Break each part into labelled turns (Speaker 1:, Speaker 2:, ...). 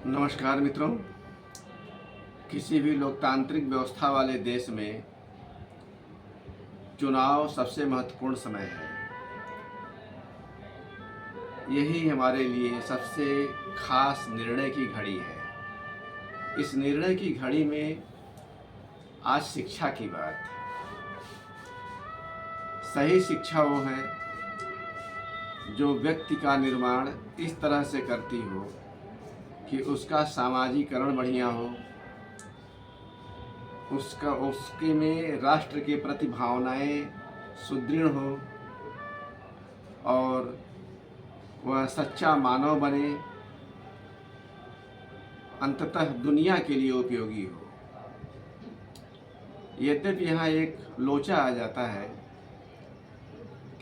Speaker 1: नमस्कार मित्रों। किसी भी लोकतांत्रिक व्यवस्था वाले देश में चुनाव सबसे महत्वपूर्ण समय है। यही हमारे लिए सबसे खास निर्णय की घड़ी है। इस निर्णय की घड़ी में आज शिक्षा की बात। सही शिक्षा वो है जो व्यक्ति का निर्माण इस तरह से करती हो कि उसका सामाजिकरण बढ़िया हो, उसके में राष्ट्र के प्रति भावनाएं सुदृढ़ हो और वह सच्चा मानव बने, अंततः दुनिया के लिए उपयोगी हो। यद्यपि यहाँ एक लोचा आ जाता है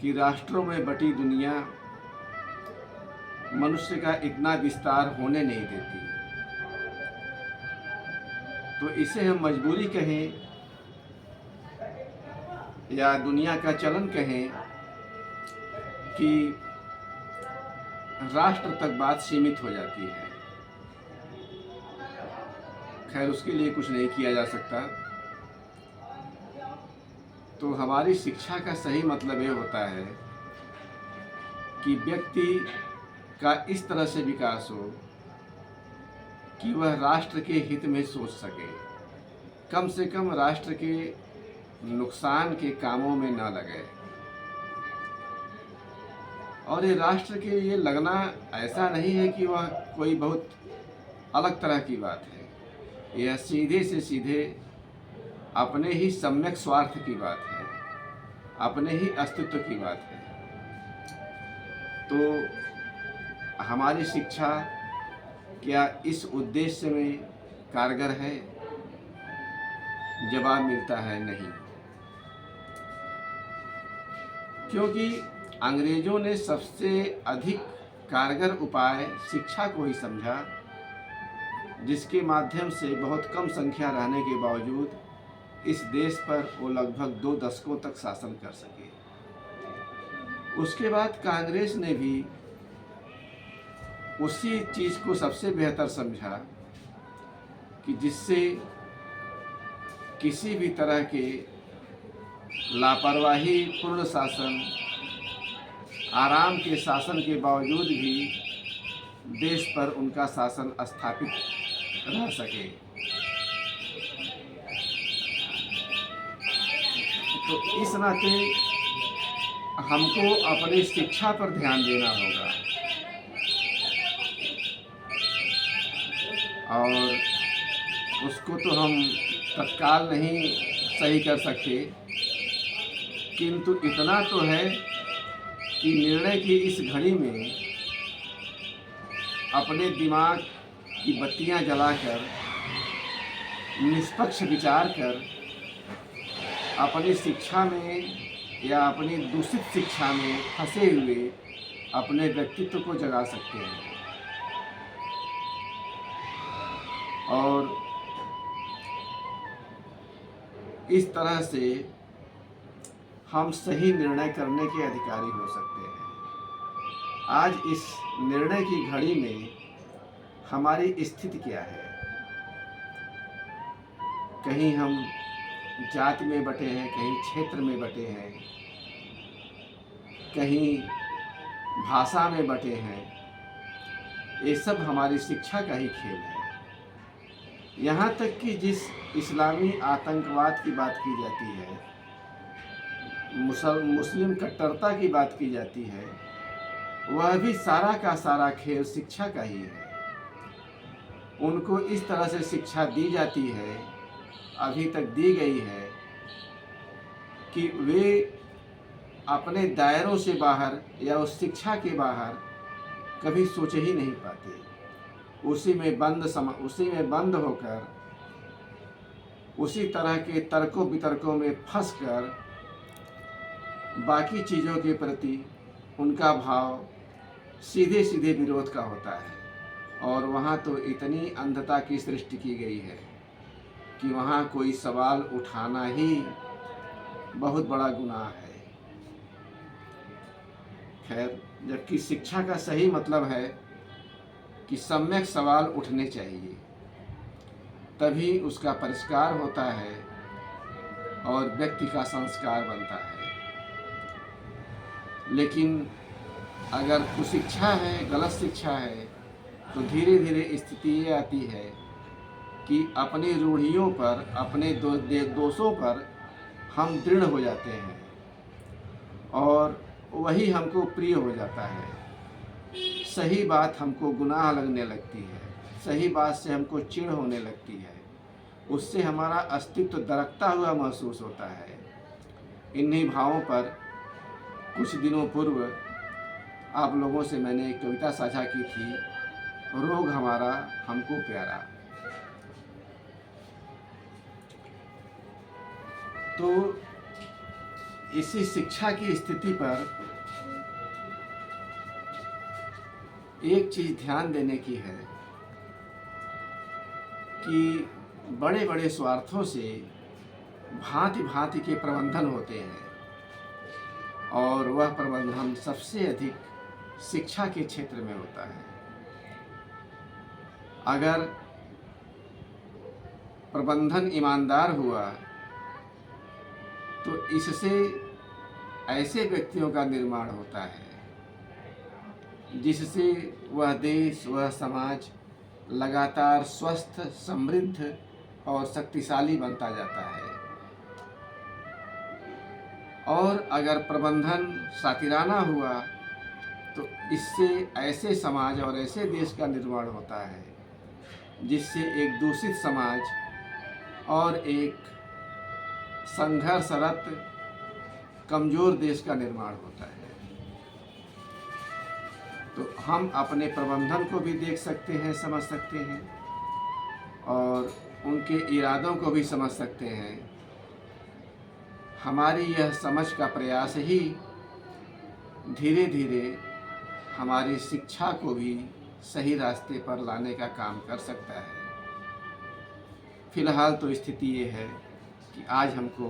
Speaker 1: कि राष्ट्रों में बटी दुनिया मनुष्य का इतना विस्तार होने नहीं देती। तो इसे हम मजबूरी कहें या दुनिया का चलन कहें कि राष्ट्र तक बात सीमित हो जाती है। खैर, उसके लिए कुछ नहीं किया जा सकता। तो हमारी शिक्षा का सही मतलब ये होता है कि व्यक्ति का इस तरह से विकास हो कि वह राष्ट्र के हित में सोच सके, कम से कम राष्ट्र के नुकसान के कामों में न लगे। और ये राष्ट्र के ये लगना ऐसा नहीं है कि वह कोई बहुत अलग तरह की बात है। यह सीधे से सीधे अपने ही सम्यक स्वार्थ की बात है, अपने ही अस्तित्व की बात है। तो हमारी शिक्षा क्या इस उद्देश्य में कारगर है? जवाब मिलता है नहीं। क्योंकि अंग्रेजों ने सबसे अधिक कारगर उपाय शिक्षा को ही समझा, जिसके माध्यम से बहुत कम संख्या रहने के बावजूद इस देश पर वो लगभग 2 दशकों तक शासन कर सके। उसके बाद कांग्रेस ने भी उसी चीज़ को सबसे बेहतर समझा कि जिससे किसी भी तरह के लापरवाही पूर्ण शासन, आराम के शासन के बावजूद भी देश पर उनका शासन स्थापित रह सके। तो इस नाते हमको अपनी शिक्षा पर ध्यान देना होगा और उसको तो हम तत्काल नहीं सही कर सकते, किंतु इतना तो है कि निर्णय की इस घड़ी में अपने दिमाग की बत्तियां जलाकर निष्पक्ष विचार कर अपनी शिक्षा में या अपनी दूषित शिक्षा में फंसे हुए अपने व्यक्तित्व को जगा सकते हैं। और इस तरह से हम सही निर्णय करने के अधिकारी हो सकते हैं। आज इस निर्णय की घड़ी में हमारी स्थिति क्या है? कहीं हम जाति में बटे हैं, कहीं क्षेत्र में बटे हैं, कहीं भाषा में बटे हैं। ये सब हमारी शिक्षा का ही खेल है। यहाँ तक कि जिस इस्लामी आतंकवाद की बात की जाती है, मुस्लिम कट्टरता की बात की जाती है, वह भी सारा का सारा खेल शिक्षा का ही है। उनको इस तरह से शिक्षा दी जाती है, अभी तक दी गई है कि वे अपने दायरों से बाहर या उस शिक्षा के बाहर कभी सोच ही नहीं पाते। उसी में बंद होकर उसी तरह के तर्कों वितर्कों में फंसकर बाकी चीज़ों के प्रति उनका भाव सीधे सीधे विरोध का होता है। और वहाँ तो इतनी अंधता की सृष्टि की गई है कि वहाँ कोई सवाल उठाना ही बहुत बड़ा गुनाह है। खैर, जबकि शिक्षा का सही मतलब है कि सम्यक सवाल उठने चाहिए, तभी उसका परिष्कार होता है और व्यक्ति का संस्कार बनता है। लेकिन अगर कुशिक्षा है, गलत शिक्षा है, तो धीरे धीरे स्थिति ये आती है कि अपनी रूढ़ियों पर, अपने दोषों पर हम दृढ़ हो जाते हैं और वही हमको प्रिय हो जाता है। सही बात हमको गुनाह लगने लगती है, सही बात से हमको चिढ़ होने लगती है, उससे हमारा अस्तित्व दरकता हुआ महसूस होता है। इन्हीं भावों पर कुछ दिनों पूर्व आप लोगों से मैंने एक कविता साझा की थी, रोग हमारा हमको प्यारा। तो इसी शिक्षा की स्थिति पर एक चीज़ ध्यान देने की है कि बड़े बड़े स्वार्थों से भांति भांति के प्रबंधन होते हैं और वह प्रबंधन सबसे अधिक शिक्षा के क्षेत्र में होता है। अगर प्रबंधन ईमानदार हुआ तो इससे ऐसे व्यक्तियों का निर्माण होता है जिससे वह देश, वह समाज लगातार स्वस्थ, समृद्ध और शक्तिशाली बनता जाता है। और अगर प्रबंधन शातिराना हुआ तो इससे ऐसे समाज और ऐसे देश का निर्माण होता है जिससे एक दूषित समाज और एक संघर्षरत कमज़ोर देश का निर्माण होता है। तो हम अपने प्रबंधन को भी देख सकते हैं, समझ सकते हैं और उनके इरादों को भी समझ सकते हैं। हमारी यह समझ का प्रयास ही धीरे धीरे हमारी शिक्षा को भी सही रास्ते पर लाने का काम कर सकता है। फिलहाल तो स्थिति ये है कि आज हमको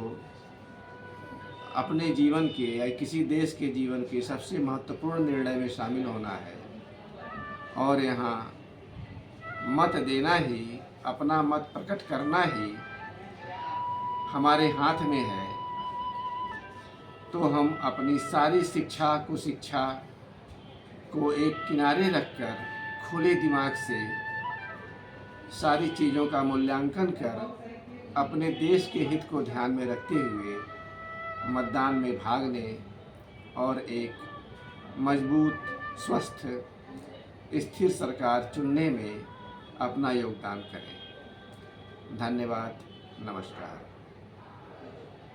Speaker 1: अपने जीवन के या किसी देश के जीवन के सबसे महत्वपूर्ण निर्णय में शामिल होना है और यहाँ मत देना ही, अपना मत प्रकट करना ही हमारे हाथ में है। तो हम अपनी सारी शिक्षा, कुशिक्षा को एक किनारे रखकर खुले दिमाग से सारी चीज़ों का मूल्यांकन कर अपने देश के हित को ध्यान में रखते हुए मतदान में भाग लें और एक मजबूत, स्वस्थ, स्थिर सरकार चुनने में अपना योगदान करें। धन्यवाद। नमस्कार।